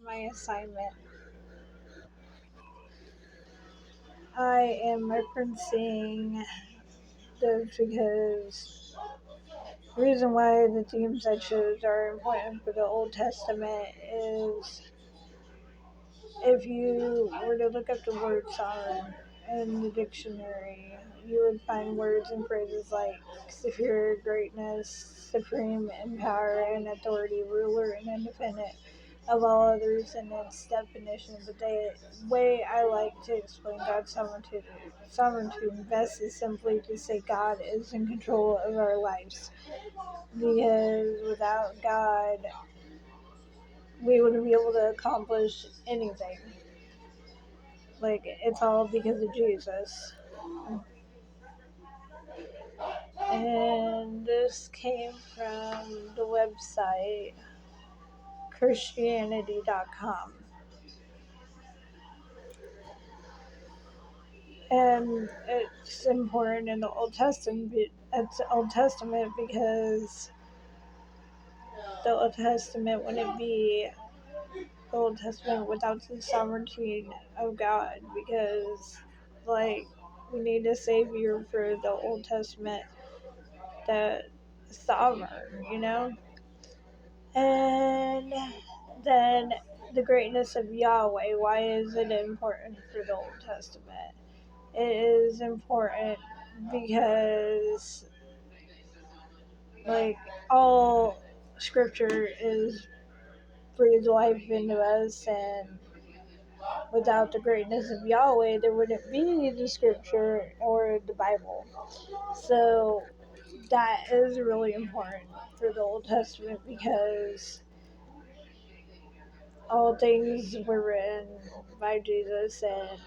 my assignment. I am referencing those because the reason why the themes I chose are important for the Old Testament is if you were to look up the word sovereign in the dictionary, you would find words and phrases like superior greatness, supreme in power and authority, ruler and independent of all others in its definition. But the way I like to explain God's sovereignty best is simply to say God is in control of our lives. Because without God, we wouldn't be able to accomplish anything. Like, it's all because of Jesus. And this came from the website Christianity.com. And it's important in the Old Testament. It's Old Testament because the Old Testament wouldn't be the Old Testament without the sovereignty of God. Because, like, we need a savior for the Old Testament that is sovereign, you know? And then the greatness of Yahweh. Why is it important for the Old Testament? It is important because, like, all scripture is breathes life into us, and without the greatness of Yahweh, there wouldn't be the scripture or the Bible. So that is really important for the Old Testament because all things were written by Jesus, and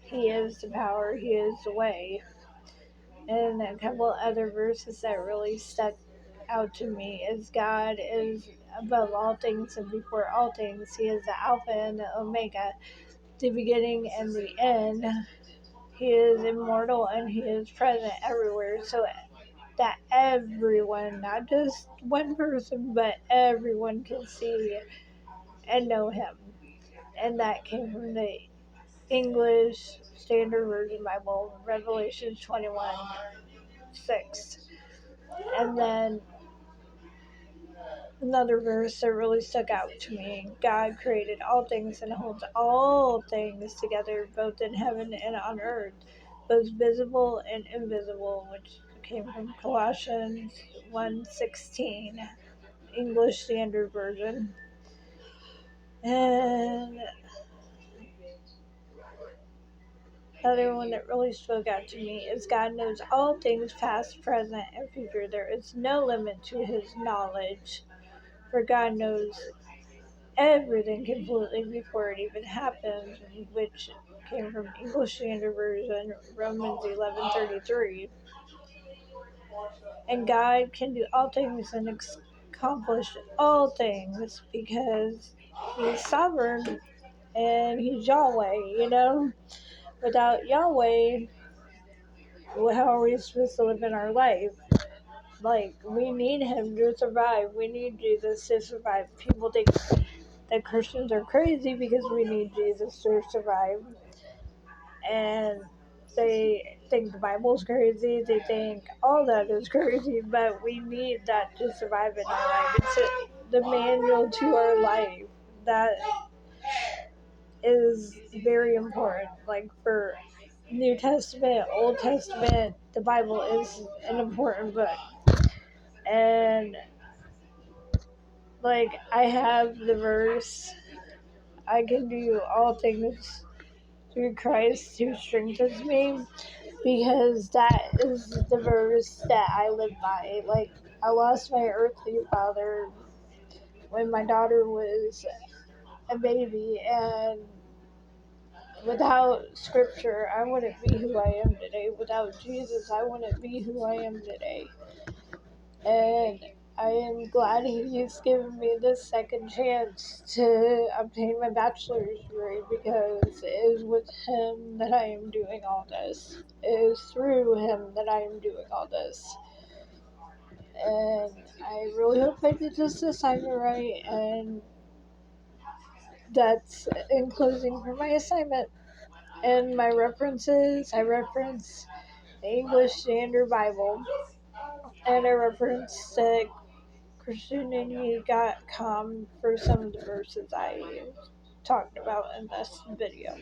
He is the power, He is the way. And a couple other verses that really stuck out to me is God is above all things and before all things. He is the Alpha and the Omega, the beginning and the end. He is immortal and He is present everywhere. So that everyone, not just one person, but everyone can see and know Him. And that came from the English Standard Version Bible, Revelation 21:6. And then another verse that really stuck out to me: God created all things and holds all things together, both in heaven and on earth, both visible and invisible, which came from Colossians 1:16, English Standard Version. And the other one that really spoke out to me is God knows all things past, present, and future. There is no limit to His knowledge, for God knows everything completely before it even happens, which came from English Standard Version, Romans 11:33. And God can do all things and accomplish all things because He's sovereign and He's Yahweh, you know? Without Yahweh, how are we supposed to live in our life? Like, we need Him to survive. We need Jesus to survive. People think that Christians are crazy because we need Jesus to survive. And they think the Bible's crazy. They think all that is crazy, but we need that to survive in our life. It's the manual to our life. That is very important. Like, for New Testament, Old Testament, the Bible is an important book. And, like, I have the verse, I can do all things through Christ who strengthens me, because that is the verse that I live by. Like, I lost my earthly father when my daughter was a baby, and without scripture, I wouldn't be who I am today. Without Jesus, I wouldn't be who I am today. And I am glad He's given me this second chance to obtain my bachelor's degree, because it is with Him that I am doing all this. It is through Him that I am doing all this. And I really hope I did this assignment right, and That's in closing for my assignment. And my references, I reference the English Standard Bible, and I reference the Christianity.com for some of the verses I talked about in this video.